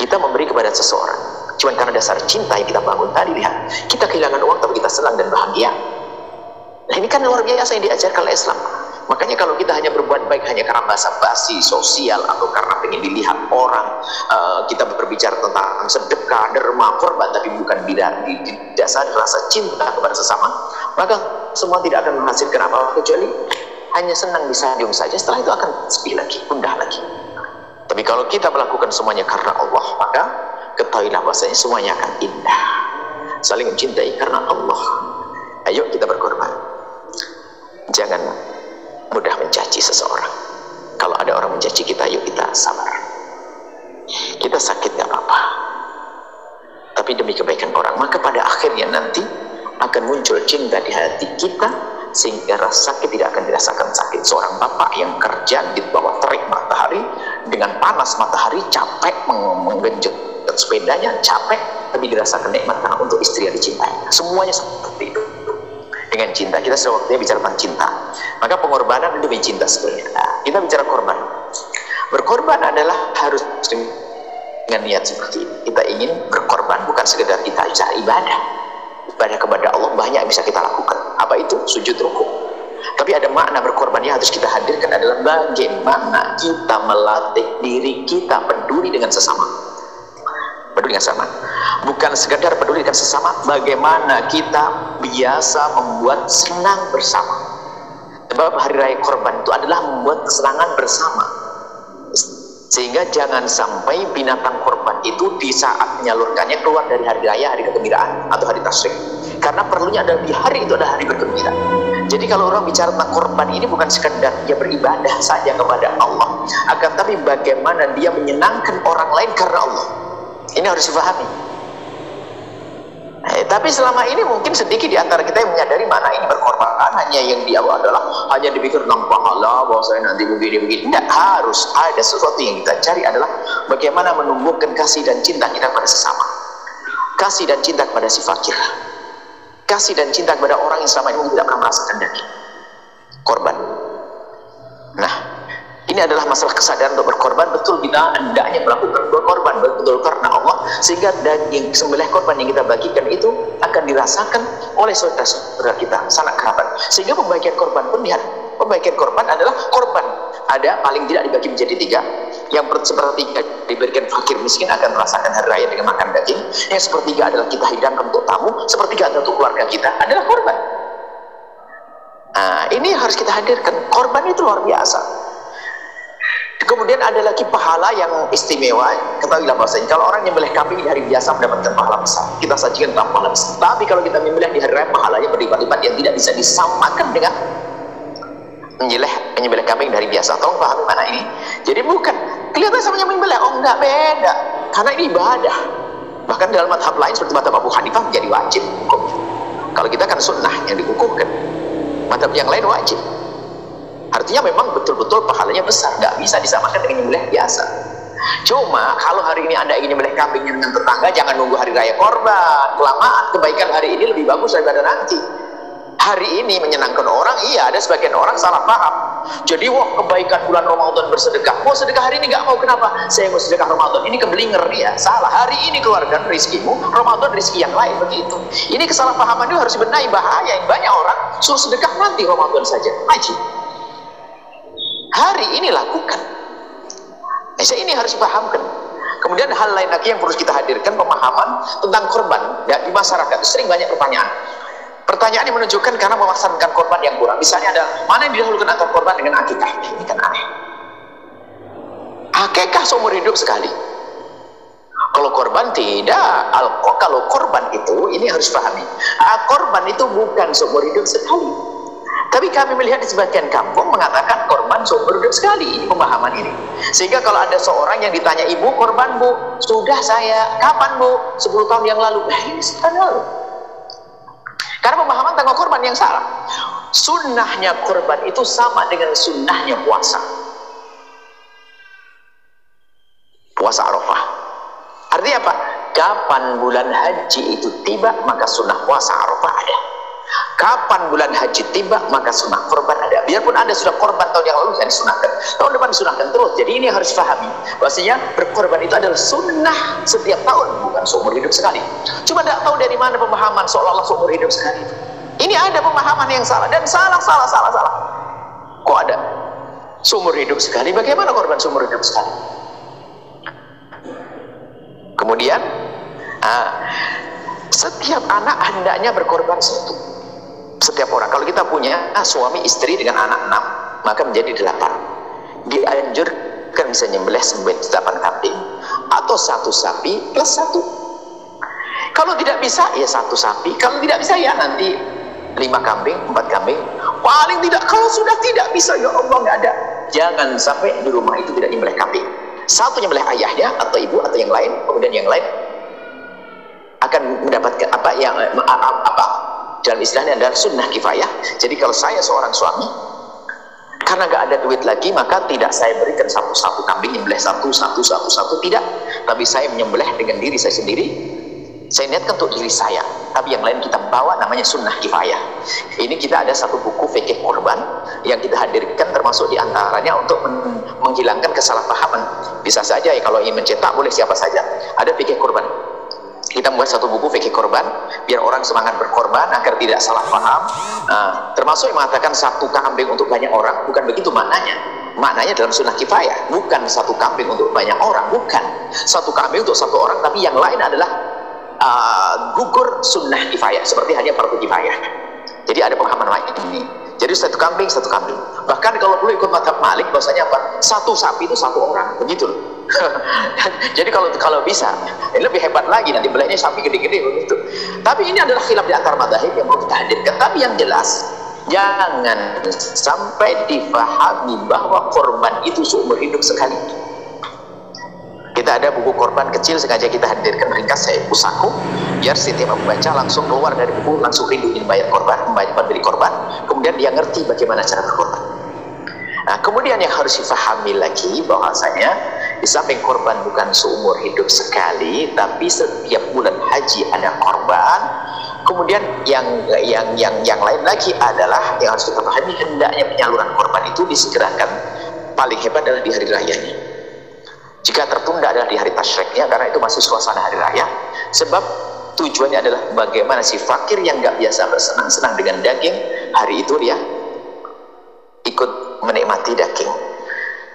Kita memberi kepada seseorang cuman karena dasar cinta yang kita bangun tadi. Lihat, kita kehilangan uang tapi kita senang dan bahagia. Nah, ini kan luar biasa yang diajarkan oleh Islam. Makanya kalau kita hanya berbuat baik hanya karena basa-basi sosial atau karena ingin dilihat orang, kita berbicara tentang sedekah, derma, korban, tapi bukan didasari rasa cinta kepada sesama, maka semua tidak akan menghasilkan apa-apa kecuali hanya senang disanjung saja. Setelah itu akan sepi lagi, gundah lagi. Tapi kalau kita melakukan semuanya karena Allah, maka ketahuilah bahasanya semuanya akan indah. Saling mencintai karena Allah. Ayo kita berkorban. Jangan mudah mencaci seseorang. Kalau ada orang mencaci kita, yuk kita sabar. Kita sakit gak apa-apa, tapi demi kebaikan orang, maka pada akhirnya nanti akan muncul cinta di hati kita, sehingga rasa sakit tidak akan dirasakan sakit. Seorang bapak yang kerja di bawah terik matahari, dengan panas matahari, capek menggenjot sepedanya, capek, tapi dirasakan nikmat karena untuk istri yang dicintai. Semuanya seperti itu. Dengan cinta, kita sudah waktunya bicara tentang cinta. Maka pengorbanan demi cinta sebenarnya. Nah, kita bicara korban. Berkorban adalah harus dengan niat seperti ini. Kita ingin berkorban, bukan sekedar kita cari ibadah. Ibadah kepada Allah banyak yang bisa kita lakukan. Apa itu? Sujud, rukuk. Tapi ada makna berkorban yang harus kita hadirkan adalah bagaimana kita melatih diri kita peduli dengan sesama. Peduli dengan sesama. Bukan sekedar peduli dengan sesama, bagaimana kita biasa membuat senang bersama. Sebab hari raya korban itu adalah membuat kesenangan bersama. Sehingga jangan sampai binatang korban itu di saat menyalurkannya keluar dari hari raya, hari kegembiraan atau hari tasyrik. Karena perlunya adalah di hari itu adalah hari bergembira. Jadi kalau orang bicara tentang korban ini bukan sekedar dia beribadah saja kepada Allah, akan tapi bagaimana dia menyenangkan orang lain karena Allah. Ini harus dipahami. Tapi selama ini mungkin sedikit di antara kita yang menyadari mana ini berkorban. Hanya yang dia adalah hanya dipikir tentang pahala, bahwa saya nanti begini-begini. Tidak, harus ada sesuatu yang kita cari adalah bagaimana menumbuhkan kasih dan cinta kita pada sesama. Kasih dan cinta kepada si fakir. Kasih dan cinta kepada orang yang selama ini tidak pernah merasakan daging. Korban. Nah, ini adalah masalah kesadaran untuk berkorban. Betul kita hendaknya melakukan berkorban betul karena Allah, sehingga daging sembelih korban yang kita bagikan itu akan dirasakan oleh saudara-saudara kita, sanak kerabat. Sehingga pembagian korban pun lihat, pembagian korban adalah korban ada paling tidak dibagi menjadi 3. Yang sepertiga diberikan fakir miskin akan merasakan hari raya dengan makan daging. Yang sepertiga adalah kita hidangkan untuk tamu, sepertiga adalah untuk keluarga kita, adalah korban. Nah, ini harus kita hadirkan. Korban itu luar biasa. Kemudian ada lagi pahala yang istimewa. Ketahuilah bahasanya kalau orang yang menyembelih kambing di hari biasa mendapatkan pahala besar, kita sajikan tanpa pahala besar. Tapi kalau kita menyembelih di hari raya, pahalanya berlipat-lipat yang tidak bisa disamakan dengan menyembelih kambing dari biasa. Tolong pahami mana ini. Jadi bukan kelihatan sama menyembelih, oh enggak, beda. Karena ini ibadah. Bahkan dalam mazhab lain seperti mazhab Abu Hanifah menjadi wajib hukum. Kalau kita kan sunnah yang dikukuhkan. Mazhab yang lain wajib. Artinya memang betul-betul pahalanya besar, nggak bisa disamakan dengan menyembelih biasa. Cuma kalau hari ini Anda ingin menyembelih kambing dengan tetangga, jangan nunggu hari raya korban. Kelamaan, kebaikan hari ini lebih bagus daripada nanti. Hari ini menyenangkan orang, iya, ada sebagian orang salah paham. Jadi wah, kebaikan bulan Ramadan bersedekah. Mau sedekah hari ini nggak mau, kenapa? Saya mau sedekah Ramadan, ini kebelinger dia. Salah, hari ini keluarkan rizkimu, Ramadan rizki yang lain, begitu. Ini kesalahpahaman itu harus dibenahi, bahaya. Banyak orang suruh sedekah nanti Ramadan saja, haji. Hari ini lakukan. Ini harus dipahamkan. Kemudian hal lain lagi yang perlu kita hadirkan, pemahaman tentang korban. Di masyarakat sering banyak pertanyaan. Pertanyaan yang menunjukkan karena memaksakan korban yang kurang. Misalnya ada, mana yang didahulukan antara korban dengan akikah? Ini kan aneh. Akikah seumur hidup sekali. Kalau korban tidak. Kalau korban itu, ini harus pahami. Korban itu bukan seumur hidup sekali. Tapi kami melihat di sebagian kampung mengatakan korban seumur hidup sekali. Ini pemahaman ini. Sehingga kalau ada seorang yang ditanya, ibu korban bu, sudah saya, kapan bu? 10 tahun yang lalu. Nah ini 10 tahun lalu. Karena pemahaman tentang korban yang salah. Sunnahnya korban itu sama dengan sunnahnya puasa. Puasa Arafah. Artinya apa? Kapan bulan haji itu tiba, maka sunnah puasa Arafah ada. Kapan bulan haji tiba, maka sunnah korban ada. Biarpun Anda sudah korban tahun yang lalu, saya disunahkan, tahun depan disunahkan terus. Jadi ini harus dipahami, bahwasanya berkorban itu adalah sunnah setiap tahun, bukan seumur hidup sekali. Cuma tidak tahu dari mana pemahaman seolah-olah seumur hidup sekali. Ini ada pemahaman yang salah, dan salah. Kok ada seumur hidup sekali? Bagaimana korban seumur hidup sekali? Kemudian setiap anak hendaknya berkorban satu. Setiap orang, kalau kita punya suami istri dengan anak 6, maka menjadi 8. Dianjurkan bisa nyembelih 8 kambing atau 1 sapi plus 1. Kalau tidak bisa ya 1 sapi, kalau tidak bisa ya nanti 5 kambing, 4 kambing. Paling tidak, kalau sudah tidak bisa, ya Allah nggak ada, jangan sampai di rumah itu tidak nyembelih kambing. Satu nyembelih ayahnya atau ibu atau yang lain, kemudian yang lain akan mendapatkan dalam istilahnya adalah sunnah kifayah. Jadi kalau saya seorang suami, karena nggak ada duit lagi, maka tidak saya berikan satu kambing nyembelih satu, tidak, tapi saya menyembelih dengan diri saya sendiri. Saya niatkan untuk diri saya, tapi yang lain kita bawa, namanya sunnah kifayah. Ini kita ada satu buku fikih korban yang kita hadirkan, termasuk diantaranya untuk menghilangkan kesalahpahaman. Bisa saja ya, kalau ingin mencetak boleh siapa saja. Ada fikih korban. Kita membuat satu buku fikih korban biar orang semangat berkorban agar tidak salah paham. Termasuk yang mengatakan 1 kambing untuk banyak orang, bukan begitu maknanya. Maknanya dalam sunnah kifayah, bukan 1 kambing untuk banyak orang, bukan 1 kambing untuk 1 orang, tapi yang lain adalah gugur sunnah kifayah, seperti hanya fardu kifayah. Jadi ada pemahaman lain ini. Jadi 1 kambing, 1 kambing. Bahkan kalau perlu ikut mazhab Malik, bahwasanya apa? 1 sapi itu 1 orang, begitu. Jadi kalau bisa, ini lebih hebat lagi, nanti belahnya sapi gede-gede begitu. Tapi ini adalah khilaf di antar mazhab yang mau kita hadirkan. Tapi yang jelas, jangan sampai difahami bahwa korban itu seumur hidup sekali. Kita ada buku korban kecil, sengaja kita hadirkan ringkas, saya usahaku biar setiap membaca langsung keluar dari buku, langsung rindu ingin bayar korban, membeli korban, kemudian dia ngerti bagaimana cara berkorban. Nah, kemudian yang harus difahami lagi bahwasanya di samping korban bukan seumur hidup sekali, tapi setiap bulan haji ada korban. Kemudian yang lain lagi adalah yang harus kita pahami, hendaknya penyaluran korban itu disegerakan. Paling hebat adalah di hari rayanya. Jika tertunda adalah di hari tasyriknya, karena itu masih suasana hari raya. Sebab tujuannya adalah bagaimana si fakir yang nggak biasa bersenang-senang dengan daging, hari itu dia ikut menikmati daging.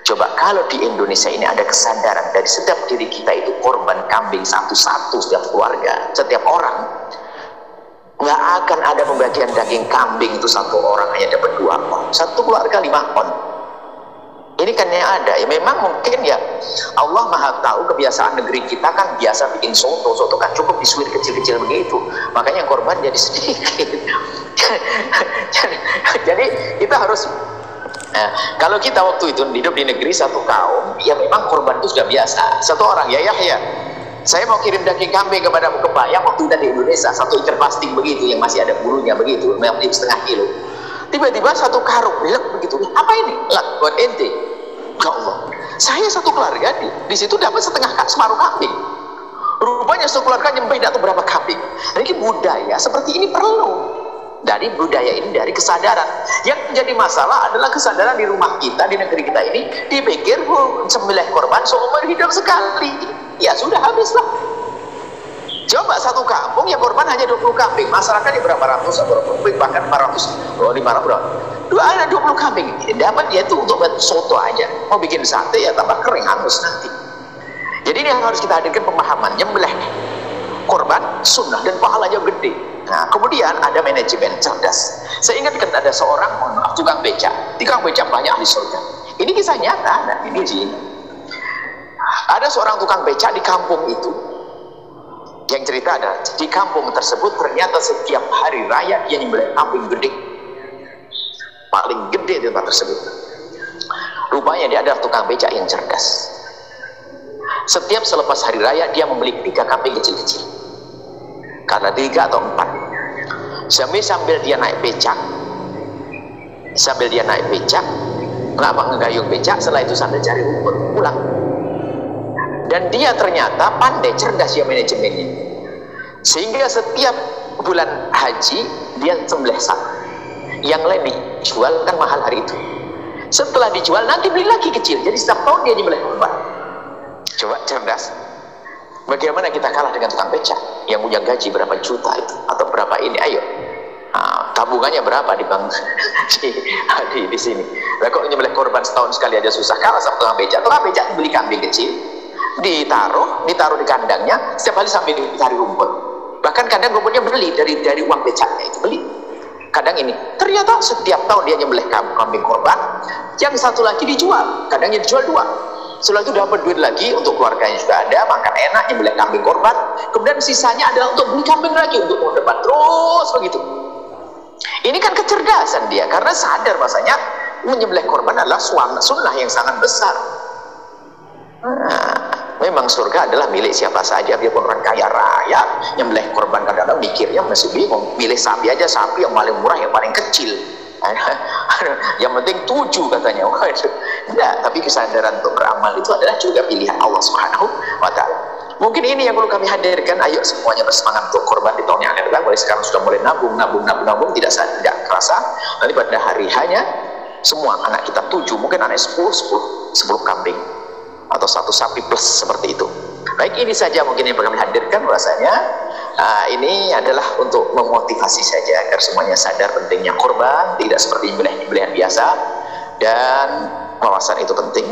Coba kalau di Indonesia ini ada kesadaran dari setiap diri kita itu korban kambing satu-satu, setiap keluarga, setiap orang, nggak akan ada pembagian daging kambing itu 1 orang hanya dapat 2 on, 1 keluarga 5 on. Ini kan yang ada, ya memang mungkin ya Allah maha tahu kebiasaan negeri kita kan biasa bikin soto kan cukup disuir kecil-kecil begitu, makanya yang korban jadi sedikit. Jadi kita harus, kalau kita waktu itu hidup di negeri satu kaum, ya memang korban itu sudah biasa. 1 orang, ya Yahya, saya mau kirim daging kambing kepadamu, kebayang waktu kita di Indonesia 1 ikat plastik begitu yang masih ada bulunya begitu, memang 1,5 kilo. Tiba-tiba 1 karung belek begitu, apa ini? Lah, buat ente. Ya Allah, saya 1 keluarga di situ dapat separuh kambing. Rupanya 1 keluarga nyembelih atau berapa kambing. Dan ini budaya seperti ini perlu. Dari budaya ini, dari kesadaran. Yang menjadi masalah adalah kesadaran di rumah kita, di negeri kita ini, dipikir sembelih korban seumur hidup sekali. Ya sudah, habislah. Coba 1 kampung yang korban hanya 20 kambing, masyarakatnya berapa ratus, bahkan 400, 500 berapa? Ada 20 kambing, dapat dia itu untuk buat soto aja. Mau bikin sate ya tambah kering, hangus nanti. Jadi ini yang harus kita hadirkan pemahaman, nyembelih korban sunnah dan pahalanya gede. Nah, kemudian ada manajemen cerdas. Saya ingatkan ada seorang, mohon maaf, tukang becak. Tukang becak banyak di surga. Ini kisah nyata, nah ini sih. Ada seorang tukang becak di kampung itu. Yang cerita adalah di kampung tersebut ternyata setiap hari raya dia nyembelih kambing gede, paling gede di tempat tersebut. Rupanya dia adalah tukang becak yang cerdas. Setiap selepas hari raya dia membeli 3 kambing kecil-kecil, karena 3 atau 4. Sambil dia naik becak, ngegayung becak, setelah itu sambil cari rumput pulang. Dan dia ternyata pandai, cerdas ya manajemennya, sehingga setiap bulan haji dia sembelih 1, yang lain jual kan mahal hari itu. Setelah dijual nanti beli lagi kecil, jadi setiap tahun dia nyembelih kurban. Coba cerdas. Bagaimana kita kalah dengan tukang becak yang punya gaji berapa juta itu atau berapa ini? Ayo, tabungannya berapa di bank di sini? Lah kok nyembelih korban setahun sekali aja susah, kalah sama tukang becak. Tukang becak beli kambing kecil, ditaruh di kandangnya, setiap hari sambil dicari rumput. Bahkan kadang rumputnya beli dari uang becaknya itu beli. Kadang ini ternyata setiap tahun dia nyembelih kambing korban, yang satu lagi dijual, kadangnya dijual 2. Setelah itu dapat duit lagi untuk keluarganya juga ada, makan enak, nyembelih kambing korban. Kemudian sisanya adalah untuk beli kambing lagi untuk tahun depan, terus begitu. Ini kan kecerdasan dia, karena sadar bahasanya menyembelih korban adalah sunnah yang sangat besar. Memang surga adalah milik siapa saja, biarpun orang kaya raya nyembelih korban, kadang-kadang mikirnya masih bingung, milih sapi aja, sapi yang paling murah, yang paling kecil. Yang penting 7 katanya. Enggak, tapi kesadaran untuk beramal itu adalah juga pilihan Allah Subhanahu wa Ta'ala. Mungkin ini yang perlu kami hadirkan. Ayo semuanya bersemangat untuk korban di tahun yang akan datang. Mulai sekarang sudah mulai nabung, tidak kerasa. Nanti pada hari hanya semua anak kita 7, mungkin anak 10 kambing atau 1 sapi plus seperti itu. Baik, ini saja mungkin yang kami hadirkan rasanya. Ini adalah untuk memotivasi saja agar semuanya sadar pentingnya korban, tidak seperti nyembelih-nyembelihan biasa, dan wawasan itu penting.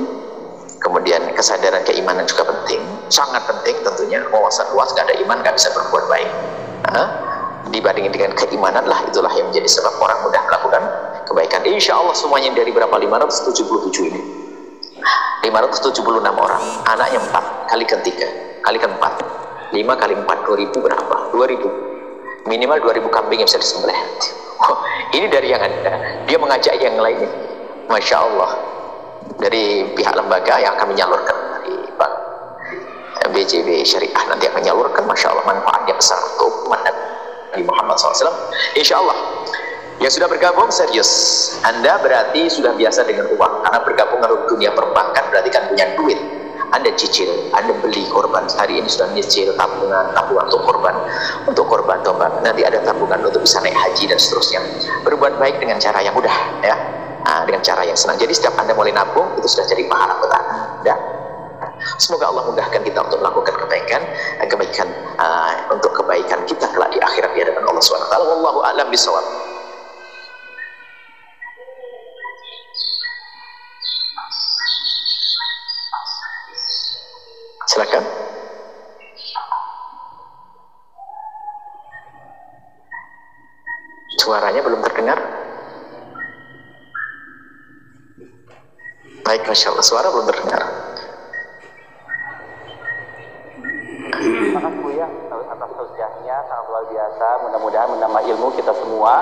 Kemudian kesadaran keimanan juga penting, sangat penting tentunya. Wawasan luas, gak ada iman gak bisa berbuat baik. Dibandingin dengan keimanan lah, itulah yang menjadi sebab orang mudah melakukan kebaikan. Insya Allah semuanya dari berapa? 577 ini 576 orang, anaknya 4, kalikan 3, kalikan 4, 5 kali 4, 2000 berapa? 2000, minimal 2000 kambing yang bisa disembelih. Ini dari yang ada. Dia mengajak yang lainnya, Masya Allah, dari pihak lembaga yang akan menyalurkan dari Bank BJB Syariah, nanti akan menyalurkan. Masya Allah, manfaatnya besar untuk umat Nabi Muhammad SAW. Insya Allah. Yang sudah bergabung serius, Anda berarti sudah biasa dengan uang, karena bergabung dengan dunia perbankan berarti kan punya duit. Anda cicil, Anda beli korban, hari ini sudah nyicil tabungan untuk korban tombak. Nanti ada tabungan untuk bisa naik haji dan seterusnya. Berbuat baik dengan cara yang mudah, ya, dengan cara yang senang. Jadi setiap Anda mulai nabung itu sudah jadi pahala buat Anda. Ya. Semoga Allah mudahkan kita untuk melakukan kebaikan untuk kebaikan kita kelak di akhirat di hadapan Allah SWT. Wallahu a'lam bishawab. Silakan. Suaranya belum terdengar. Baik, Masya Allah, suara belum terdengar. Terima kasih Buya atas tausiahnya, sangat luar biasa. Mudah-mudahan menambah ilmu kita semua.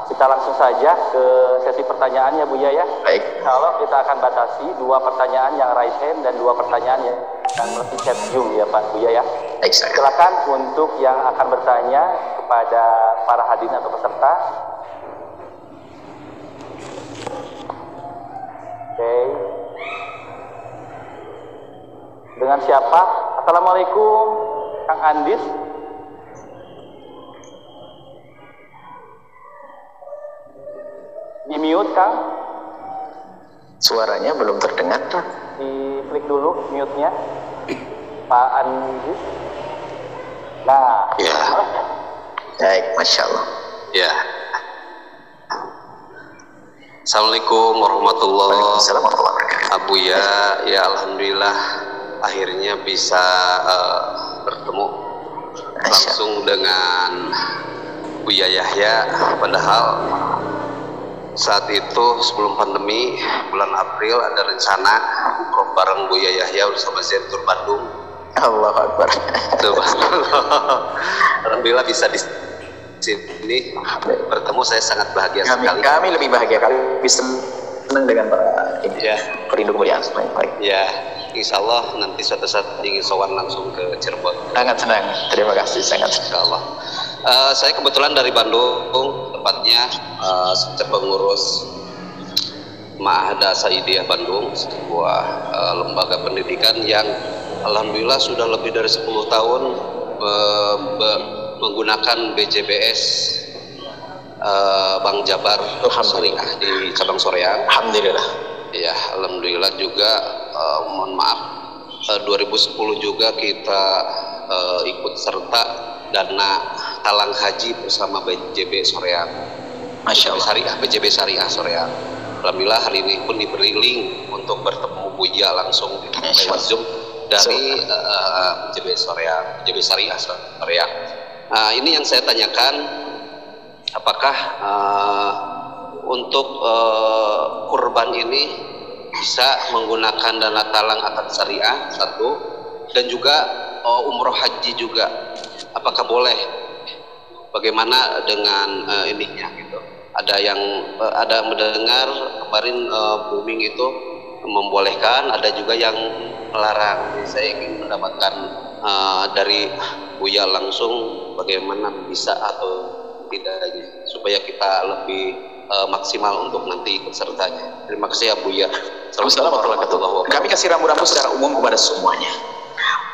Kita langsung saja ke sesi pertanyaan ya Buya ya. Baik. Kalau kita akan batasi 2 pertanyaan yang raise hand dan 2 pertanyaan yang melalui chat Zoom ya Pak Buya ya. Baik, silakan untuk yang akan bertanya kepada para hadirin atau peserta. Oke. Dengan siapa? Assalamualaikum, Kang Andis. Di mute, Kang. Suaranya belum terdengar. Di klik dulu mute-nya, Pak Andis. Nah. Ya. Baik, Masya Allah. Ya. Assalamualaikum warahmatullahi wabarakatuh. Abu ya alhamdulillah akhirnya bisa bertemu langsung dengan Buya Yahya. Padahal saat itu sebelum pandemi bulan April ada rencana umroh bareng Buya Yahya bersama Zentur Bandung. Allahu Akbar. Alhamdulillah bisa di sini bertemu, saya sangat bahagia sekali. Kami lebih bahagia, kami bisa senang dengan ini. Ya. Perindu kemuliaan semuanya. Baik. Ya, insya Allah nanti suatu saat ingin sowan langsung ke Cirebon. Sangat senang. Terima kasih sangat. Insya Allah. Saya kebetulan dari Bandung, tepatnya sebagai pengurus Ma'hada Saidiyah Bandung, sebuah lembaga pendidikan yang alhamdulillah sudah lebih dari 10 tahun menggunakan BJBS Bank Jabar Syariah di cabang Soreang. Alhamdulillah. Ya, alhamdulillah juga. Mohon maaf, 2010 juga kita ikut serta dana talang haji bersama BJB Soreang. Masya Allah. BJB Syariah Soreang. Alhamdulillah hari ini pun diberi link untuk bertemu Buya langsung lewat Zoom dari BJB Soreang, BJB Syariah Soreang. Ini yang saya tanyakan, apakah untuk kurban ini bisa menggunakan dana talang akad syariah satu, dan juga umroh haji juga, apakah boleh? Bagaimana dengan ininya gitu? Ada yang ada mendengar kemarin booming itu membolehkan, ada juga yang melarang. Saya ingin mendapatkan dari Buya langsung bagaimana bisa atau tidaknya supaya kita lebih maksimal untuk nanti ikut sertanya. Terima kasih ya Buya. Assalamualaikum warahmatullahi wabarakatuh. Kami kasih rambu-rambu secara umum kepada semuanya.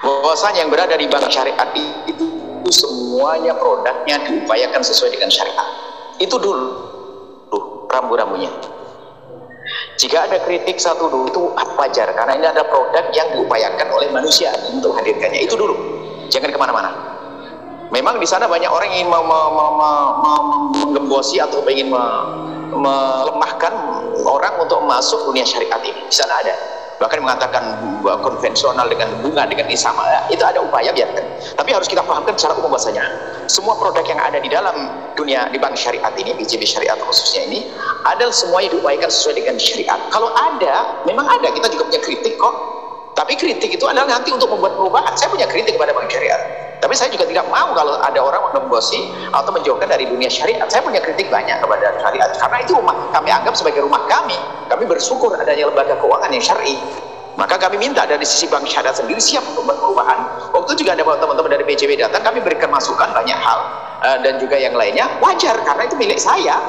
Bahwasanya yang berada di bank syariat itu semuanya produknya diupayakan sesuai dengan syariat. Itu dulu rambu-rambunya. Jika ada kritik satu dulu itu wajar, karena ini ada produk yang diupayakan oleh manusia untuk hadirkannya. Itu dulu, jangan kemana-mana. Memang di sana banyak orang yang ingin menggembosi atau ingin melemahkan orang untuk masuk dunia syariat ini. Di sana ada, bahkan mengatakan konvensional dengan bunga dengan ini sama, itu ada upaya, biarkan. Tapi harus kita pahamkan secara umum bahasanya semua produk yang ada di dalam dunia di bank syariat ini, BJB Syariat khususnya ini, adalah semuanya diupayakan sesuai dengan syariat. Kalau ada, memang ada, kita juga punya kritik kok. Tapi kritik itu adalah nanti untuk membuat perubahan. Saya punya kritik kepada bank syariat, tapi saya juga tidak mau kalau ada orang menggembosi atau menjauhkan dari dunia syariat. Saya punya kritik banyak kepada syariat, karena itu rumah kami, anggap sebagai rumah kami. Kami bersyukur adanya lembaga keuangan yang syar'i. Maka kami minta dari sisi bank syariat sendiri siap untuk membuat perubahan. Waktu itu juga ada teman-teman dari BJB datang, kami berikan masukan banyak hal, dan juga yang lainnya wajar karena itu milik saya.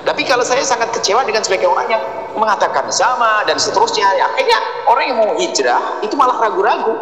Tapi kalau saya sangat kecewa dengan sebagai orang yang mengatakan sama dan seterusnya, ya, akhirnya orang yang mau hijrah itu malah ragu-ragu.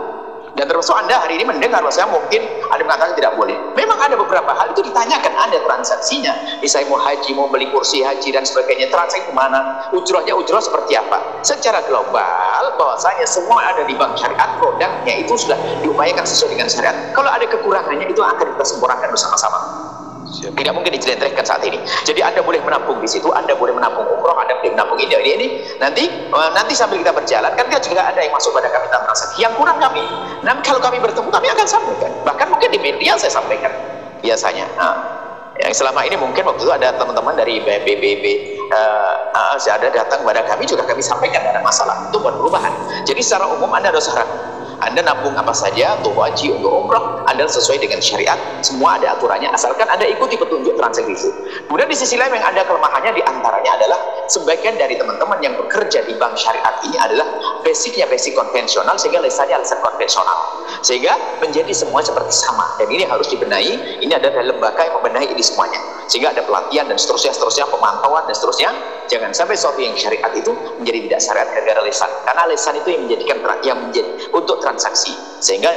Dan termasuk Anda hari ini mendengar bahwa saya mungkin ada mengatakan tidak boleh. Memang ada beberapa hal itu ditanyakan Anda transaksinya. Saya mau haji, mau beli kursi haji dan sebagainya, transaksi kemana, ujrohnya ujroh seperti apa. Secara global bahwasanya semua ada di bank syariat, produknya itu sudah diupayakan sesuai dengan syariat. Kalau ada kekurangannya itu akan kita sempurnakan bersama-sama. Tidak mungkin dijelentrekkan saat ini. Jadi Anda boleh menampung di situ, Anda boleh menampung umroh, Anda boleh menampung ini. Nanti sambil kita berjalan, kan kita juga ada yang masuk pada kapital transaksi. Yang kurang kami. Nanti kalau kami bertemu, kami akan sampaikan. Bahkan mungkin di media saya sampaikan biasanya. Yang selama ini mungkin waktu itu ada teman-teman dari BBB ada datang pada kami, juga kami sampaikan ada masalah untuk buat perubahan. Jadi secara umum Anda ada usaha. Anda nabung apa saja untuk haji, untuk umroh, Anda sesuai dengan syariat, semua ada aturannya, asalkan Anda ikuti petunjuk transaksi itu. Kemudian di sisi lain yang ada kelemahannya diantaranya adalah sebagian dari teman-teman yang bekerja di bank syariat ini adalah basicnya basic konvensional, sehingga lisannya lisan konvensional, sehingga menjadi semua seperti sama. Dan ini harus dibenahi. Ini adalah lembaga yang membenahi ini semuanya, sehingga ada pelatihan dan seterusnya, pemantauan dan seterusnya. Jangan sampai sesuatu yang syariat itu menjadi tidak syariat gara-gara lisan, karena lisan itu yang menjadikan untuk transaksi, sehingga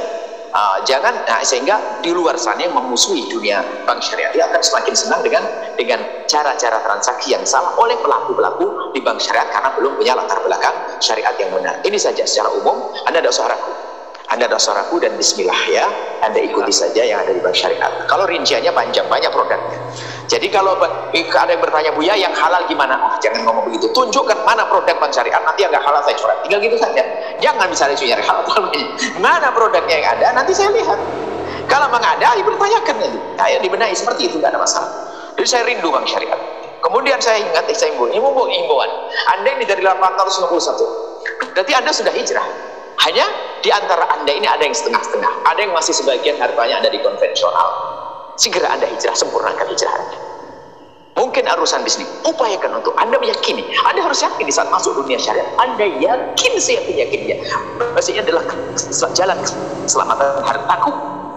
sehingga di luar sana yang memusuhi dunia bank syariah dia akan semakin senang dengan cara-cara transaksi yang salah oleh pelaku-pelaku di bank syariat karena belum punya latar belakang syariat yang benar. Ini saja secara umum. Anda ada suaraku dan bismillah ya, Anda ikuti saja yang ada di bank syariat. Kalau rinciannya panjang, banyak produknya. Jadi kalau ada yang bertanya, Buya yang halal gimana? Oh, jangan ngomong begitu, tunjukkan mana produk bank syariat, nanti yang nggak halal saya coret, tinggal gitu saja. Jangan misalnya nyari halal, mana produknya yang ada, nanti saya lihat. Kalau memang ada, ya bertanyakan nanti. Kayak dibenahi seperti itu, nggak ada masalah. Jadi saya rindu bank syariat. Kemudian saya ingat, saya imbauan. Anda ini dari 891, berarti Anda sudah hijrah. Hanya di antara Anda ini ada yang setengah-setengah, ada yang masih sebagian hartanya ada di konvensional. Segera Anda hijrah, sempurnakan hijrah Anda. Mungkin urusan bisnis, upayakan untuk Anda meyakini. Anda harus yakin di saat masuk dunia syariat, Anda yakin, saya yakin ya. Maksudnya adalah jalan keselamatan hartaku,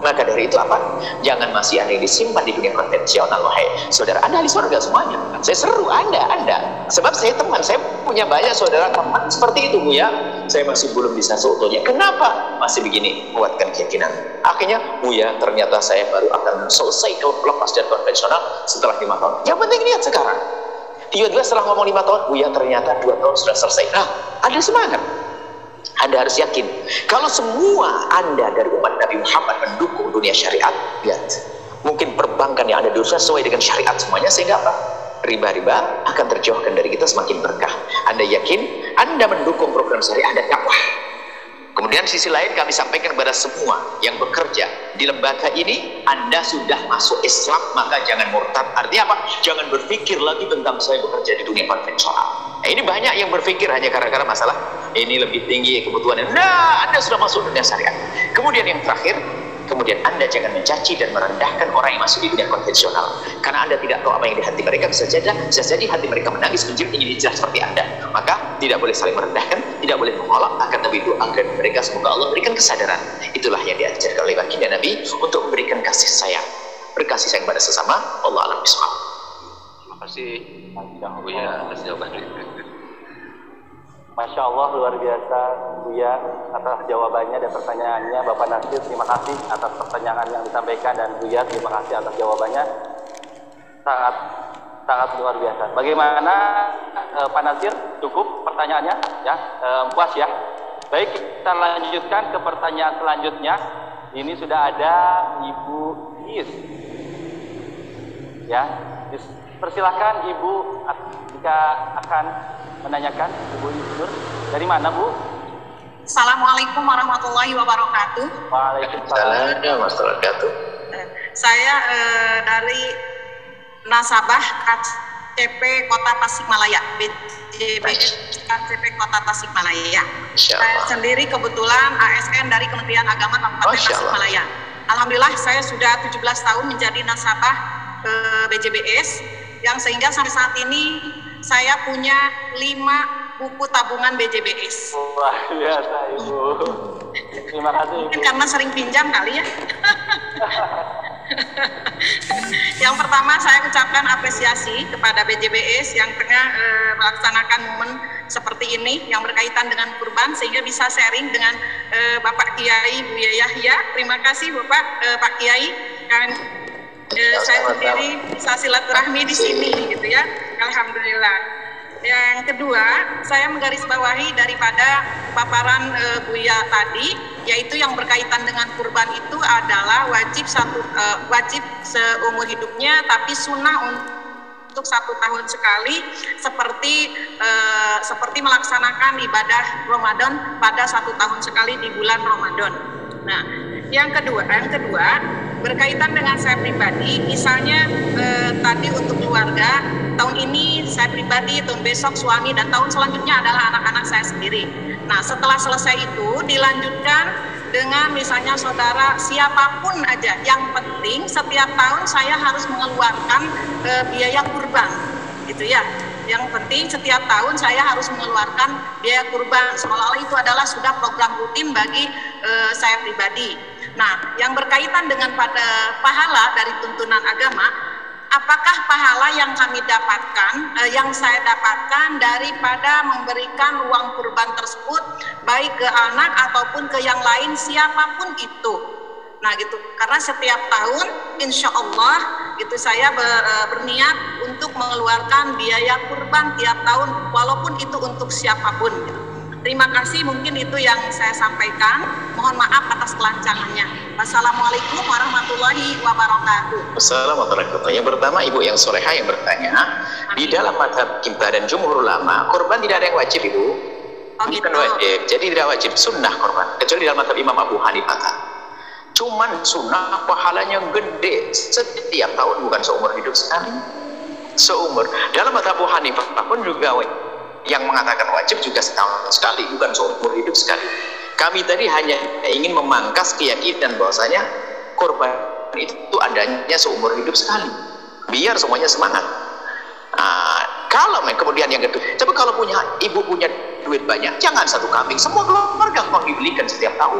Maka dari itu apa? Jangan masih ada yang disimpan di dunia konvensional, wahai saudara. Anda ahli surga semuanya. Saya seru Anda. Sebab saya punya banyak saudara teman seperti itu, Bu ya. Saya masih belum bisa seutuhnya. Kenapa? Masih begini, kuatkan keyakinan. Akhirnya, Bu ya, ternyata saya baru akan selesai lepas dari konvensional setelah 5 tahun. Yang penting lihat sekarang. Tiba-tiba setelah ngomong 5 tahun, Bu ya, ternyata 2 tahun sudah selesai. Nah, ada semangat. Anda harus yakin, kalau semua Anda dari umat Nabi Muhammad mendukung dunia syariat, lihat, mungkin perbankan yang Anda diuruskan sesuai dengan syariat semuanya, sehingga apa? Riba-riba akan terjauhkan dari kita, semakin berkah. Anda yakin Anda mendukung program syariah dan dakwah. Kemudian sisi lain kami sampaikan kepada semua yang bekerja di lembaga ini, Anda sudah masuk Islam, maka jangan murtad. Artinya apa? Jangan berpikir lagi tentang saya bekerja di dunia konvensional. Nah, ini banyak yang berpikir hanya gara-gara masalah ini lebih tinggi kebutuhannya. Nah, Anda sudah masuk dunia syariat. Kemudian yang terakhir, kemudian Anda jangan mencaci dan merendahkan orang yang masuk di dunia konvensional. Karena Anda tidak tahu apa yang di hati mereka. Bisa jadi hati mereka menangis, menjerit, ingin hijrah seperti Anda. Maka tidak boleh saling merendahkan, tidak boleh menolak, akan tapi doakan mereka semoga Allah berikan kesadaran. Itulah yang diajarkan oleh baginda Nabi untuk memberikan kasih sayang, berkasih sayang pada sesama. Allah alam bismillah. Terima kasih Buya atas jawabannya. Masya Allah, luar biasa Buya atas jawabannya dan pertanyaannya. Bapak Nasir, terima kasih atas pertanyaan yang disampaikan, dan Buya terima kasih atas jawabannya. Sangat luar biasa. Bagaimana Pak Nasir? Cukup pertanyaannya? Ya, puas ya. Baik, kita lanjutkan ke pertanyaan selanjutnya. Ini sudah ada Ibu Is. Ya, persilahkan Ibu jika akan menanyakan. Ibu Isnur, dari mana Bu? Assalamualaikum warahmatullahi wabarakatuh. Waalaikumsalam warahmatullahi wabarakatuh. Saya dari nasabah KCP Kota Tasikmalaya, BJBS KCP Kota Tasikmalaya. Saya sendiri kebetulan ASN dari Kementerian Agama Kabupaten Tasikmalaya. Alhamdulillah saya sudah 17 tahun menjadi nasabah BJBS, yang sehingga sampai saat ini saya punya 5 buku tabungan BJBS. Wah, biasa Ibu. Terima kasih Ibu. Mungkin karena sering pinjam kali ya. Yang pertama saya ucapkan apresiasi kepada BJBS yang tengah melaksanakan momen seperti ini yang berkaitan dengan kurban, sehingga bisa sharing dengan Bapak Kiai Buya Yahya. Terima kasih Bapak Pak Kiai. Dan saya sendiri bisa silaturahmi di sini gitu ya. Alhamdulillah. Yang kedua, saya menggarisbawahi daripada paparan Buya tadi, yaitu yang berkaitan dengan kurban itu adalah wajib seumur hidupnya, tapi sunnah untuk 1 tahun sekali, seperti melaksanakan ibadah Ramadan pada 1 tahun sekali di bulan Ramadan. Nah, yang kedua berkaitan dengan saya pribadi, misalnya tadi untuk keluarga, tahun ini saya pribadi, tahun besok suami, dan tahun selanjutnya adalah anak-anak saya sendiri. Nah, setelah selesai itu dilanjutkan dengan misalnya saudara siapapun aja, yang penting setiap tahun saya harus mengeluarkan biaya kurban, gitu ya. Yang penting setiap tahun saya harus mengeluarkan biaya kurban, seolah-olah itu adalah sudah program rutin bagi saya pribadi. Nah, yang berkaitan dengan pada pahala dari tuntunan agama, apakah pahala yang kami dapatkan, yang saya dapatkan daripada memberikan uang kurban tersebut baik ke anak ataupun ke yang lain, siapapun itu. Nah gitu, karena setiap tahun insya Allah itu saya berniat untuk mengeluarkan biaya kurban tiap tahun, walaupun itu untuk siapapun gitu. Terima kasih, mungkin itu yang saya sampaikan. Mohon maaf atas kelancangannya. Wassalamualaikum warahmatullahi wabarakatuh. Assalamualaikum warahmatullahi wabarakatuh. Yang pertama, Ibu yang soleha yang bertanya, di dalam mazhab kita dan jumhur ulama, korban tidak ada yang wajib, Ibu. Bukan wajib, jadi tidak wajib, sunnah korban. Kecuali dalam mazhab Imam Abu Hanifah. Cuman sunnah pahalanya gede setiap tahun, bukan seumur hidup sekali. Seumur. Dalam mazhab Abu Hanifah pun juga yang mengatakan wajib juga setahun sekali, bukan seumur hidup sekali. Kami tadi hanya ingin memangkas keyakinan bahwasanya korban itu adanya seumur hidup sekali, biar semuanya semangat. Kalau kemudian yang kedua, coba kalau ibu punya duit banyak, jangan 1 kambing, semua keluarga kau dibelikan setiap tahun.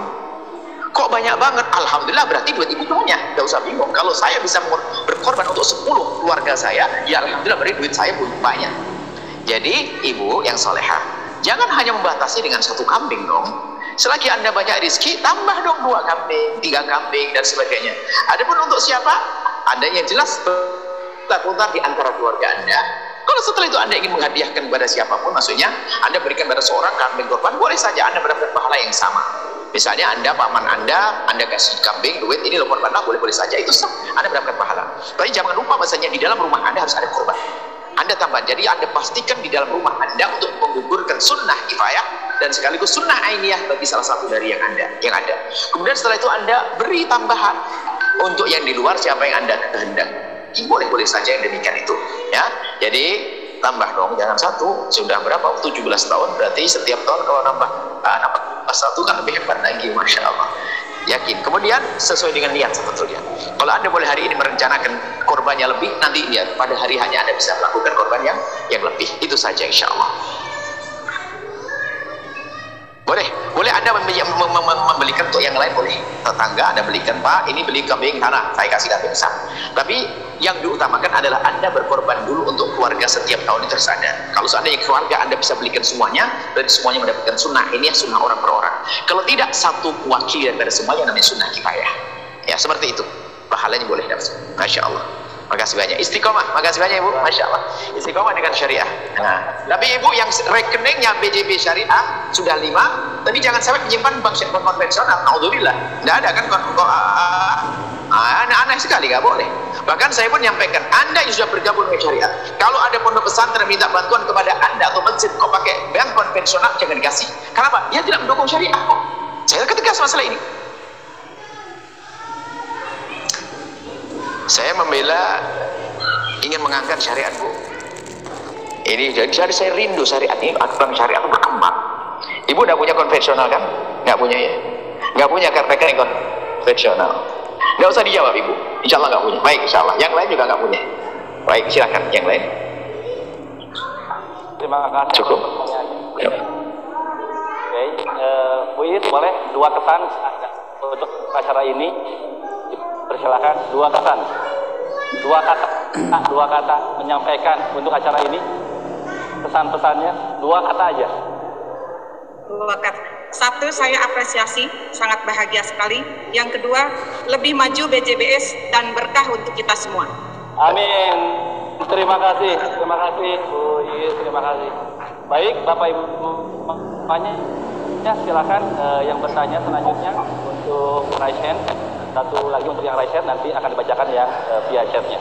Kok banyak banget? Alhamdulillah, berarti duit ibu banyak. Gak usah bingung. Kalau saya bisa berkorban untuk 10 keluarga saya, ya alhamdulillah berarti duit saya banyak. Jadi ibu yang solehah, jangan hanya membatasi dengan 1 kambing dong. Selagi Anda banyak rezeki, tambah dong 2 kambing, 3 kambing, dan sebagainya. Adapun untuk siapa? Anda yang jelas putar-putar di antara keluarga Anda. Kalau setelah itu Anda ingin menghadiahkan kepada siapapun, maksudnya Anda berikan pada seorang kambing korban, boleh saja Anda mendapat pahala yang sama. Misalnya Anda, paman Anda kasih kambing, duit, ini loh korban, boleh-boleh saja, itu sah, Anda mendapatkan pahala. Tapi jangan lupa bahasanya di dalam rumah Anda harus ada korban. Anda tambah, jadi Anda pastikan di dalam rumah Anda untuk menggugurkan sunnah kifayah dan sekaligus sunnah ainiyah bagi salah satu dari yang ada. Kemudian setelah itu Anda beri tambahan untuk yang di luar siapa yang Anda kehendaki. Boleh-boleh saja yang demikian itu, ya. Jadi tambah dong, jangan 1. Sudah berapa? 17 tahun, berarti setiap tahun kalau nambah 1 kan lebih hebat lagi, masya Allah. Yakin. Kemudian sesuai dengan niat sebetulnya. Kalau Anda boleh hari ini merencanakan korbannya lebih, nanti niat pada hari hanya Anda bisa melakukan korban yang lebih. Itu saja insya Allah. Boleh Anda membelikan untuk yang lain, boleh. Tetangga Anda belikan, Pak, ini beli kambing tanah, saya kasih kambing besar. Tapi yang diutamakan adalah Anda berkorban dulu untuk keluarga setiap tahun itu harus ada. Kalau seandainya keluarga Anda bisa belikan semuanya, dan semuanya mendapatkan sunnah, ini ya sunnah orang per orang. Kalau tidak, 1 wakil daripada semuanya namanya sunnah kifayah. Ya, seperti itu. Pahalanya boleh dapat. Masya Allah. Makasih banyak. Istiqomah. Makasih banyak Ibu. Masya Allah. Istiqomah dengan syariah. Nah, tapi Ibu yang rekeningnya BJB syariah sudah 5, tapi jangan sampai menyimpan bank konvensional. Alhamdulillah. Tidak ada kan? Aneh sekali, nggak boleh. Bahkan saya pun nyampaikan, Anda yang sudah bergabung dengan syariah, kalau ada pondok pesantren minta bantuan kepada Anda atau masjid, kok pakai bank konvensional, jangan dikasih. Kenapa? Dia tidak mendukung syariah kok. Saya tegas masalah ini. Saya membela, ingin mengangkat syariat, Bu. Ini jadi saya rindu syariat ini, bank syariat itu berkembang. Ibu tidak punya konvensional kan? Nggak punya ya? Nggak punya rekening konvensional. Nggak usah dijawab Ibu. Insya Allah nggak punya. Baik, insya Allah. Yang lain juga nggak punya. Baik, silakan. Yang lain. Terima kasih. Cukup. Oke, Bu Is, boleh 2 kesan untuk acara ini? Persilakan 2 kesan. 2 kata menyampaikan untuk acara ini. Pesan-pesannya 2 kata aja. 2 kata. 1, saya apresiasi, sangat bahagia sekali. Yang kedua, lebih maju BJBS dan berkah untuk kita semua. Amin. Terima kasih Bu Is, terima kasih. Baik, Bapak Ibu semuanya, ya silakan yang bertanya selanjutnya untuk raise hand. 1 lagi untuk yang raise hand, nanti akan dibacakan yang via chatnya.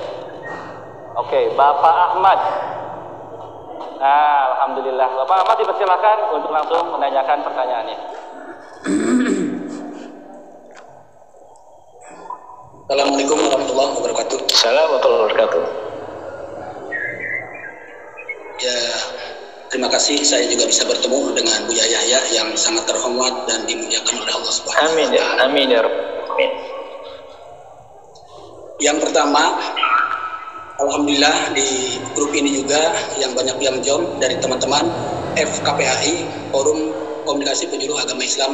Oke, Bapak Ahmad. Nah, alhamdulillah. Bapak Ahmad dipersilakan untuk langsung menanyakan pertanyaannya. Assalamualaikum warahmatullahi wabarakatuh. Assalamualaikum warahmatullahi wabarakatuh. Ya, terima kasih saya juga bisa bertemu dengan Buya Yahya yang sangat terhormat dan dimuliakan oleh Allah Subhanahu wa Ta'ala. Amin ya Rabb. Amin. Yang pertama, alhamdulillah di grup ini juga yang banyak yang join dari teman-teman FKPHI, Forum Komunikasi Penjuru Agama Islam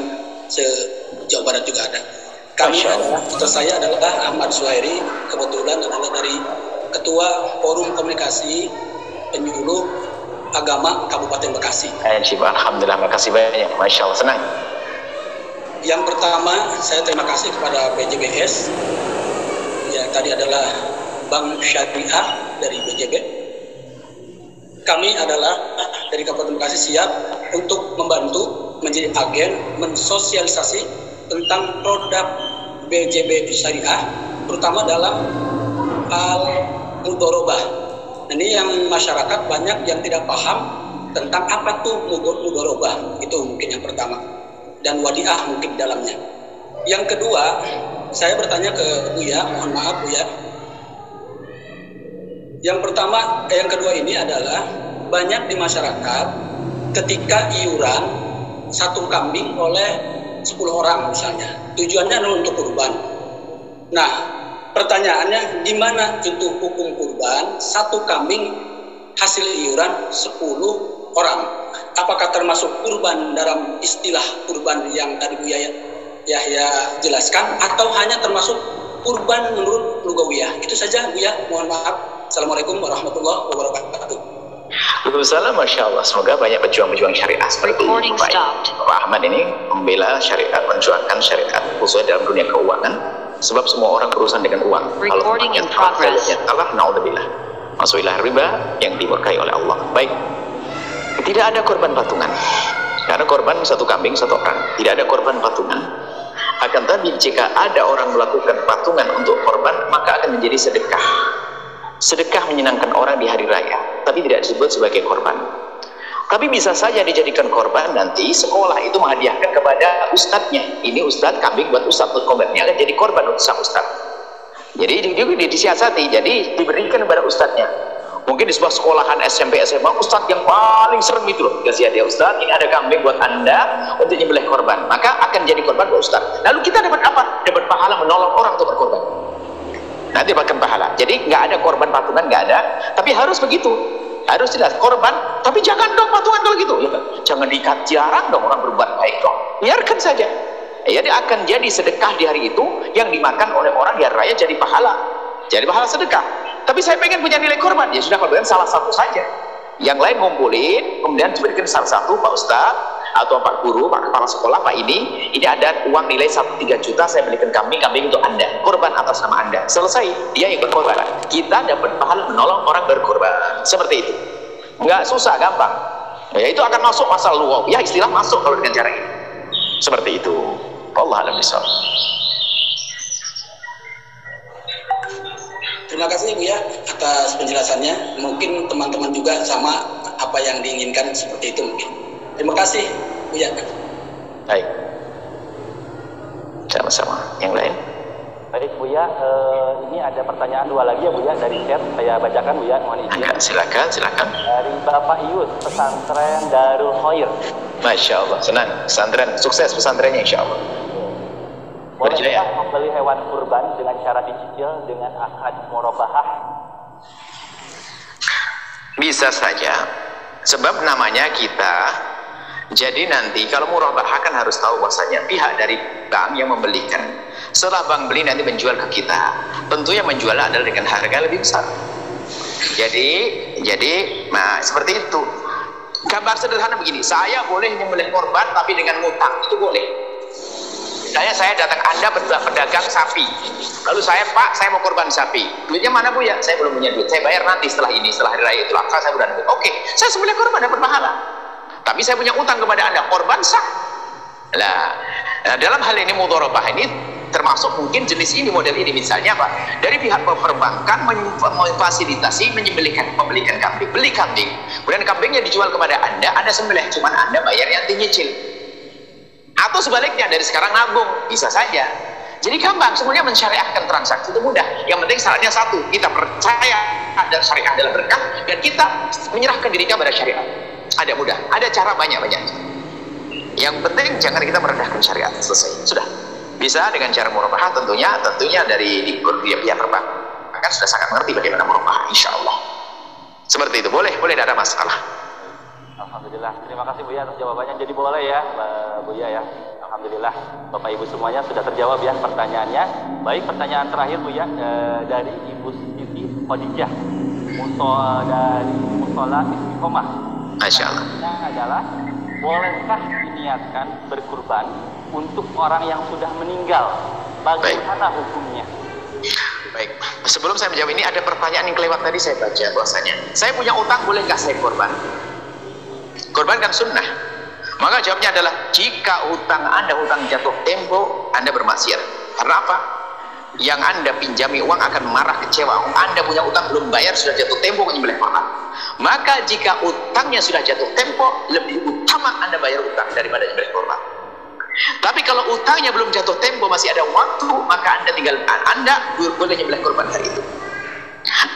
se-Jawa Barat juga ada. Saya adalah Ahmad Suhairi, kebetulan adalah dari Ketua Forum Komunikasi Penyuluh Agama Kabupaten Bekasi. Alhamdulillah, makasih banyak. Masya Allah, senang. Yang pertama, saya terima kasih kepada BJBS. Ya, tadi adalah Bank Syariah dari BJB. Kami adalah dari Kabupaten Bekasi siap untuk membantu menjadi agen mensosialisasi tentang produk BJB Syariah, terutama dalam hal mudharabah. Ini yang masyarakat banyak yang tidak paham tentang apa tuh mudharabah. Itu mungkin yang pertama. Dan wadiah mungkin dalamnya. Yang kedua, saya bertanya ke Buya, mohon maaf Buya. Yang kedua ini adalah banyak di masyarakat ketika iuran 1 kambing oleh 10 orang misalnya, tujuannya adalah untuk kurban. Nah, pertanyaannya gimana itu hukum kurban 1 kambing hasil iuran 10 orang? Apakah termasuk kurban dalam istilah kurban yang tadi Buya Yahya jelaskan, atau hanya termasuk kurban menurut lugawiyah? Itu saja Buya, mohon maaf. Assalamualaikum warahmatullahi wabarakatuh. Waalaikumsalam, Masya Allah. Semoga banyak pejuang-pejuang syariah seperti Pak Ahmad ini membela syariat, menjuangkan syariat khususnya dalam dunia keuangan, sebab semua orang berurusan dengan uang. Kalau uangnya kalah, naudzubillah, masuklah riba yang dimurkai oleh Allah. Baik, tidak ada korban patungan, karena korban satu kambing satu orang, tidak ada korban patungan. Akan tapi jika ada orang melakukan patungan untuk korban, maka akan menjadi sedekah. Sedekah menyenangkan orang di hari raya, tapi tidak disebut sebagai korban. Tapi bisa saja dijadikan korban, nanti sekolah itu menghadiahkan kepada ustadznya. Ini ustadz kambing buat ustadz, korbannya akan jadi korban untuk ustadz. Jadi disiasati, jadi diberikan kepada ustadznya. Mungkin di sebuah sekolahan SMP, SMA, ustadz yang paling serem itu loh, kasih hadiah ustadz, ini ada kambing buat anda untuk nyembelih korban, maka akan jadi korban buat ustadz. Lalu kita dapat apa? Dapat pahala menolong orang untuk berkorban. Nanti bahkan pahala. Jadi nggak ada korban patungan, nggak ada. Tapi harus begitu, harus jelas korban. Tapi jangan dong patungan kalau gitu. Ya, jangan diikat, jarang dong orang berbuat baik dong. Biarkan saja. Ya, dia akan jadi sedekah di hari itu yang dimakan oleh orang di hari raya, jadi pahala. Jadi pahala sedekah. Tapi saya pengen punya nilai korban. Ya sudah, korban salah satu saja. Yang lain ngumpulin, kemudian diberikan salah satu, Pak Ustadz atau Pak Guru, Pak Kepala Sekolah, Pak ini ada uang nilai 3 juta, saya belikan kambing untuk anda, korban atas nama anda. Selesai, dia yang berkorban, kita dapat pahala menolong orang berkorban. Seperti itu, nggak susah, gampang. Ya, itu akan masuk masalah luwak, ya istilah masuk kalau dengan cara ini. Seperti itu. Allah a'lam bishawab. Terima kasih Bu ya atas penjelasannya. Mungkin teman-teman juga sama apa yang diinginkan seperti itu mungkin. Terima kasih Bu ya. Baik. Sama-sama. Yang lain? Baik Bu ya, ini ada pertanyaan 2 lagi ya Bu ya dari chat, saya bacakan Bu ya, mohon izin. Silakan. Dari Bapak Ius, pesantren Darul Khair. Masya Allah, senang. Pesantren, sukses pesantrennya insya Allah. Bolehkah membeli hewan kurban dengan cara dicicil dengan akad murabahah? Bisa saja, sebab namanya kita. Jadi nanti kalau murabahah kan harus tahu bahwasanya pihak dari bank yang membelikan, setelah bank beli nanti menjual ke kita, tentunya menjual adalah dengan harga lebih besar. Jadi nah seperti itu. Gambar sederhana begini, saya boleh menyembelih korban tapi dengan ngutang, itu boleh. Saya datang Anda pedagang sapi, lalu Pak saya mau korban sapi, duitnya mana Bu ya? Saya belum punya duit, saya bayar nanti setelah hari raya itu, saya udah duit. Oke, saya sembelih korban dapat pahala, tapi saya punya utang kepada Anda, korban sah. Nah, dalam hal ini mudharabah ini termasuk mungkin jenis ini, model ini. Misalnya apa? Dari pihak perbankan memfasilitasi membelikan kambing, beli kambing, kemudian kambingnya dijual kepada Anda sembelih, cuman Anda bayarnya nanti nyicil. Atau sebaliknya, dari sekarang nabung, bisa saja. Jadi gampang, semuanya mensyariahkan transaksi itu mudah. Yang penting syaratnya satu, kita percaya ada syariah adalah berkah, dan kita menyerahkan diri kepada syariat. Ada mudah, ada cara banyak-banyak. Yang penting jangan kita merendahkan syariat, selesai. Sudah. Bisa dengan cara murabahah, tentunya dari pihak perbankan sudah sangat mengerti bagaimana murabahah, insya Allah. Seperti itu, boleh tidak ada masalah. Alhamdulillah, terima kasih Bu ya atas jawabannya. Jadi boleh ya Bu ya. Alhamdulillah Bapak Ibu semuanya sudah terjawab ya pertanyaannya. Baik, pertanyaan terakhir Bu ya, dari Ibu Siti Khadijah dari Musola Istiqomah. Masya Allah. Adalah, bolehkah diniatkan berkurban untuk orang yang sudah meninggal? Bagaimana hukumnya? Baik, sebelum saya menjawab ini ada pertanyaan yang kelewat tadi saya baca bahwasanya saya punya utang, boleh nggak saya korban? Korban kan sunnah. Maka jawabnya adalah, jika utang Anda utang jatuh tempo, Anda bermaksiat. Karena apa? Yang Anda pinjami uang akan marah, kecewa. Anda punya utang belum bayar, sudah jatuh tempo menyembelih korban. Maka jika utangnya sudah jatuh tempo, lebih utama Anda bayar utang daripada menyembelih korban. Tapi kalau utangnya belum jatuh tempo, masih ada waktu, maka Anda boleh menyembelih korban hari itu.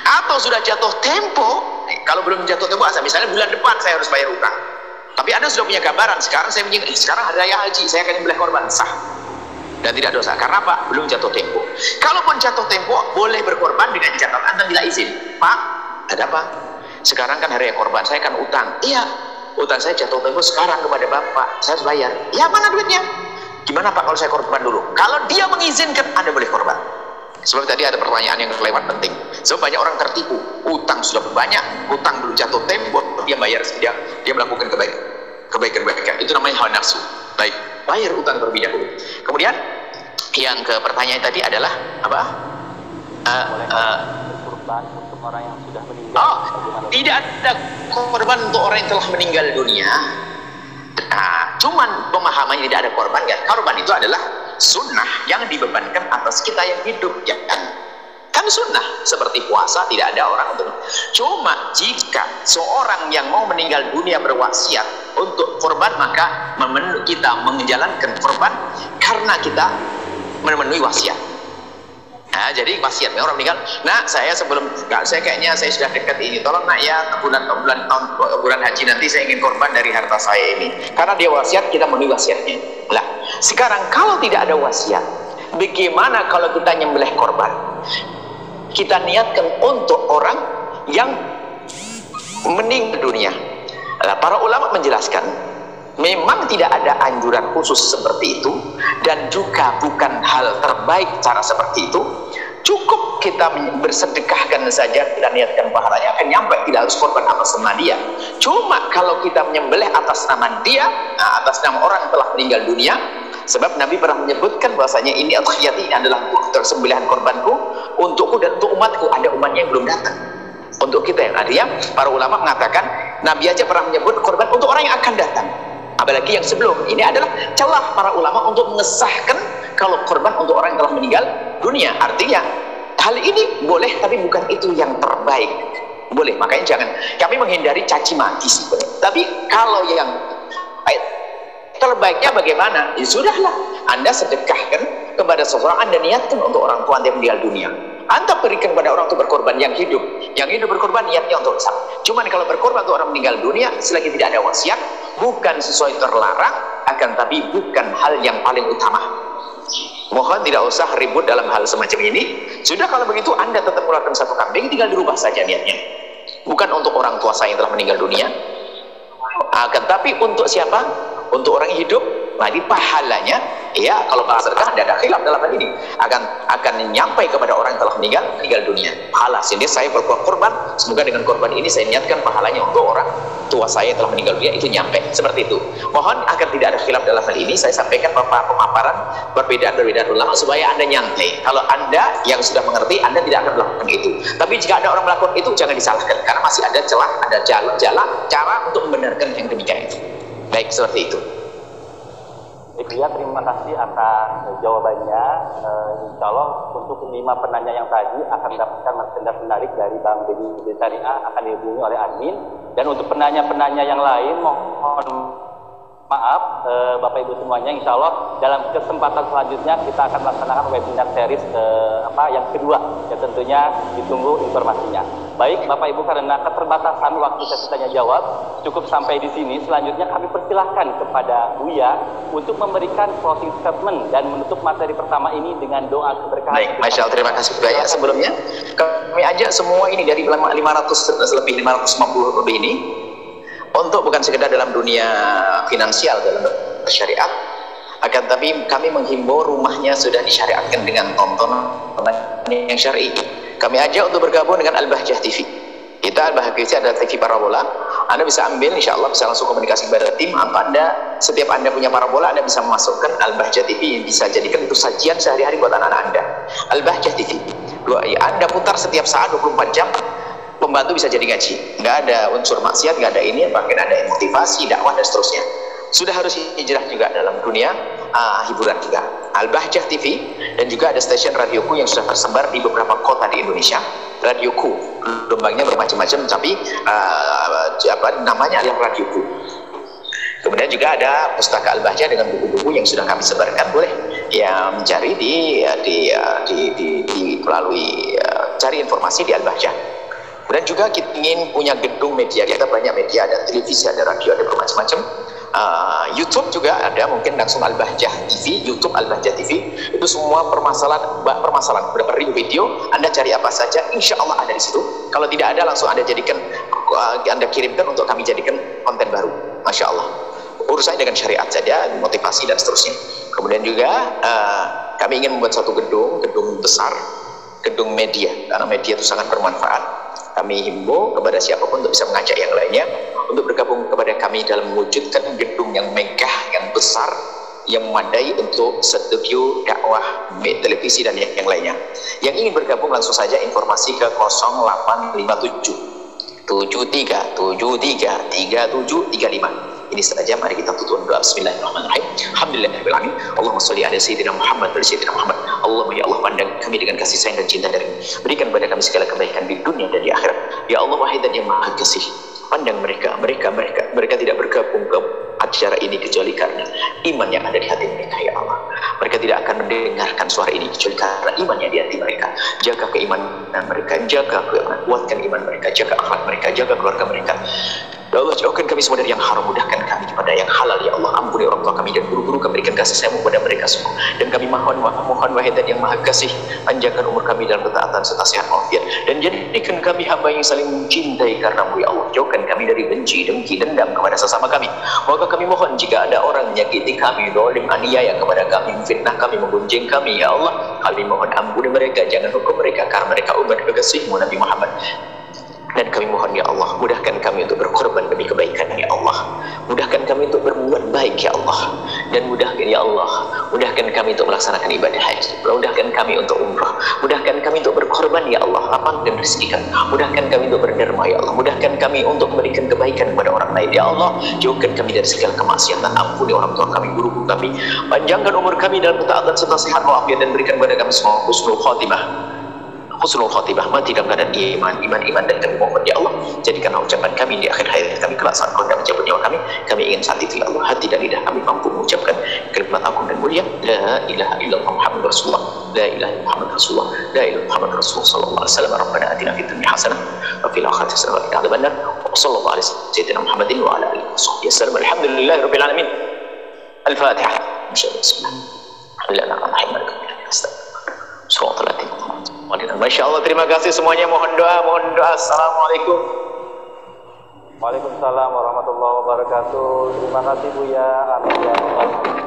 Atau sudah jatuh tempo, kalau belum jatuh tempo, misalnya bulan depan saya harus bayar utang, tapi Anda sudah punya gambaran, sekarang hari raya haji, saya akan menyembelih korban, sah dan tidak dosa. Karena apa? Belum jatuh tempo. Kalaupun jatuh tempo, boleh berkorban dengan catatan Anda minta izin. Pak, ada apa? Sekarang kan hari raya korban, saya akan utang. Iya, utang saya jatuh tempo sekarang kepada Bapak, saya harus bayar. Ya, mana duitnya? Gimana Pak kalau saya korban dulu? Kalau dia mengizinkan, Anda boleh korban. Sebab tadi ada pertanyaan yang kelewat penting. Sebab banyak orang tertipu, utang sudah banyak, utang belum jatuh tempo, dia bayar, dia melakukan kebaikan. Itu namanya hawa nafsu. Baik, bayar utang terlebih dahulu. Kemudian yang ke pertanyaan tadi adalah apa? Korban untuk orang yang sudah meninggal. Tidak ada korban untuk orang yang telah meninggal dunia. Nah, cuman pemahamannya tidak ada korban kan? Korban itu adalah sunnah yang dibebankan atas kita yang hidup, ya kan sunnah seperti puasa, tidak ada orang untuk. Cuma jika seorang yang mau meninggal dunia berwasiat untuk korban, maka kita menjalankan korban karena kita memenuhi wasiat. Nah, jadi wasiat orang meninggal. Nah, saya kayaknya saya sudah dekat ini. Tolong nak ya, bulan haji nanti saya ingin korban dari harta saya ini. Karena dia wasiat, kita memenuhi wasiatnya. Lah, sekarang kalau tidak ada wasiat, bagaimana kalau kita nyembelih korban? Kita niatkan untuk orang yang meninggal dunia. Nah, para ulama menjelaskan, memang tidak ada anjuran khusus seperti itu, dan juga bukan hal terbaik cara seperti itu. Cukup kita bersedekahkan saja, kita niatkan pahalanya akan nyampe, tidak harus korban atas nama dia. Cuma kalau kita menyembelih atas nama dia, atas nama orang yang telah meninggal dunia, sebab Nabi pernah menyebutkan bahwasanya ini adhiyati, ini adalah sembelihan korbanku untukku dan untuk umatku. Ada umatnya yang belum datang. Untuk kita yang ada, para ulama mengatakan Nabi aja pernah menyebut korban untuk orang yang akan datang, apalagi yang sebelum. Ini adalah celah para ulama untuk mengesahkan kalau korban untuk orang yang telah meninggal dunia. Artinya hal ini boleh, tapi bukan itu yang terbaik. Boleh, makanya jangan, kami menghindari caci maki sebenarnya. Tapi kalau yang terbaiknya bagaimana? Ya sudahlah, Anda sedekahkan kepada seseorang, Anda niatkan untuk orang tua Anda yang meninggal dunia. Anda berikan kepada orang untuk berkorban yang hidup. Yang hidup berkorban niatnya untuk Islam. Cuman kalau berkorban untuk orang meninggal dunia, selagi tidak ada wasiat, bukan sesuatu terlarang, akan tapi bukan hal yang paling utama. Mohon tidak usah ribut dalam hal semacam ini. Sudah, kalau begitu Anda tetap mengeluarkan satu kambing, tinggal dirubah saja niatnya. Bukan untuk orang tua saya yang telah meninggal dunia, akan tapi untuk siapa? Untuk orang hidup. Nah, di pahalanya, ya kalau bahasa sedekah tidak ada khilaf dalam hal ini, akan nyampai kepada orang yang telah meninggal dunia. Pahala sini saya berbuat korban, semoga dengan korban ini saya niatkan pahalanya untuk orang tua saya yang telah meninggal dunia, itu nyampe. Seperti itu. Mohon agar tidak ada khilaf dalam hal ini. Saya sampaikan pemaparan perbedaan ulama supaya Anda nyantai. Kalau Anda yang sudah mengerti, Anda tidak akan melakukan itu. Tapi jika ada orang melakukan itu, jangan disalahkan, karena masih ada celah, ada jalan cara untuk membenarkan yang demikian itu. Baik, seperti itu. Ya, terima kasih atas jawabannya. Insya Allah untuk 5 penanya yang tadi akan mendapatkan merchandise menarik dari Bank BJB Syariah, akan dihubungi oleh admin. Dan untuk penanya-penanya yang lain, mohon maaf Bapak Ibu semuanya, insya Allah dalam kesempatan selanjutnya kita akan melaksanakan webinar series yang kedua, ya tentunya ditunggu informasinya. Baik Bapak Ibu, karena keterbatasan waktu sesi tanya jawab cukup sampai di sini. Selanjutnya kami persilahkan kepada Buya untuk memberikan closing statement dan menutup materi pertama ini dengan doa keberkahan. Baik, Masya Allah, terima kasih Buya. Sebelumnya kami ajak semua ini dari 550 lebih ini untuk bukan sekedar dalam dunia finansial, dalam syariat, akan tapi kami menghimbau rumahnya sudah disyariatkan dengan tontonan yang syar'i. Kami ajak untuk bergabung dengan Al-Bahjah TV. Kita Al-Bahjah TV adalah TV parabola. Anda bisa ambil, insya Allah bisa langsung komunikasi kepada tim. Setiap Anda punya parabola, Anda bisa memasukkan Al-Bahjah TV, yang bisa jadikan itu sajian sehari-hari buat anak-anak Anda. Al-Bahjah TV. Anda putar setiap saat 24 jam. Pembantu bisa jadi gaji, nggak ada unsur maksiat, nggak ada ini, bahkan ada motivasi, dakwah dan seterusnya. Sudah harus hijrah juga dalam dunia hiburan juga. Al-Bahjah TV, dan juga ada stasiun radioku yang sudah tersebar di beberapa kota di Indonesia. Radioku, gelombangnya bermacam-macam, tapi namanya adalah Radioku. Kemudian juga ada pustaka Al-Bahjah dengan buku-buku yang sudah kami sebarkan. Boleh ya mencari melalui cari informasi di Al-Bahjah. Dan juga kita ingin punya gedung media, kita banyak media, ada televisi, ada radio, ada bermacam-macam. YouTube juga ada, mungkin langsung Al-Bahjah TV, YouTube Al-Bahjah TV. Itu semua permasalahan beberapa video, Anda cari apa saja, insya Allah ada di situ. Kalau tidak ada, langsung Anda kirimkan untuk kami jadikan konten baru. Masya Allah. Urusannya dengan syariat saja, motivasi dan seterusnya. Kemudian juga kami ingin membuat satu gedung besar, gedung media, karena media itu sangat bermanfaat. Kami himbau kepada siapapun untuk bisa mengajak yang lainnya untuk bergabung kepada kami dalam mewujudkan gedung yang megah, yang besar, yang memadai untuk studio dakwah, televisi dan yang lainnya. Yang ingin bergabung langsung saja informasi ke 0857 73 37 35. Ini saja, mari kita tutup doa. Bismillahirrahmanirrahim. Alhamdulillahirabbil alamin. Allahumma shalli ala sayyidina Muhammad wa sayyidina Muhammad. Allahumma ya Allah, pandang kami dengan kasih sayang dan cinta dari-Mu. Berikan kepada kami segala kebaikan di dunia dan di akhirat. Ya Allah, wahai Dan yang Maha Kasih, pandang mereka tidak bergabung ke acara ini kecuali karena iman yang ada di hati mereka, ya Allah. Mereka tidak akan mendengarkan suara ini kecuali karena iman yang di hati mereka. Jaga keimanan mereka, kuatkan iman mereka, jaga akhlak mereka, jaga keluarga mereka. Ya Allah, jauhkan kami semua dari yang haram, mudahkan kami kepada yang halal, ya Allah. Ampuni orang tua kami dan guru-guru kami, berikan kasih sayang kepada mereka semua. Dan kami mohon wahai Dan yang Maha Kasih, panjangkan umur kami dalam ketaatan serta sehat walafiat, dan jadikan kami hamba yang saling mencintai karena-Mu, ya Allah. Jauhkan kami dari benci, dengki, dendam kepada sesama kami. Maka kami mohon jika ada orang menyakiti kami, zalim, aniaya kepada kami, fitnah kami, menggunjing kami, ya Allah, kami mohon ampuni mereka, jangan hukum mereka, karena mereka umat kekasih-Mu Nabi Muhammad. Dan kami mohon, ya Allah, mudahkan kami untuk berkorban demi kebaikan, ya Allah. Mudahkan kami untuk berbuat baik, ya Allah. Dan mudahkan, ya Allah, mudahkan kami untuk melaksanakan ibadah haji. Mudahkan kami untuk umrah. Mudahkan kami untuk berkorban, ya Allah. Lapangkan rezeki kami. Mudahkan kami untuk berderma, ya Allah. Mudahkan kami untuk memberikan kebaikan kepada orang lain, ya Allah. Jauhkan kami dari segala kemaksiatan. Ampuni orang tua kami, guru kami. Panjangkan umur kami dalam ketaatan serta sehat walafiat, dan berikan kepada kami semua husnul khotimah. Husnul khotimah, mati dalam keadaan iman, dan kami mohon, ya Allah, jadikanlah ucapan kami di akhir hayat kami kelak saat Kau hendak mencabut nyawa kami ingin saat itu, ya Allah, hati dan lidah kami mampu mengucapkan kalimat agung dan mulia, la ilaha illallah Muhammadur Rasulullah, la ilaha illallah Muhammadur Rasulullah, la ilaha illallah Muhammadur Rasulullah sallallahu alaihi wasallam. Rabbana atina fid dunya hasanah wa fil akhirati hasanah wa qina adzabannar. Wa sallallahu alaihi sayyidina Muhammadin wa ala alihi washabbihi wasallam. Alhamdulillahirabbil alamin. Al-Fatihah. Bismillah. Alhamdulillahirabbil alamin. Masya Allah, terima kasih semuanya. Mohon doa. Assalamualaikum. Waalaikumsalam warahmatullahi wabarakatuh. Terima kasih Buya. Amin ya Allah.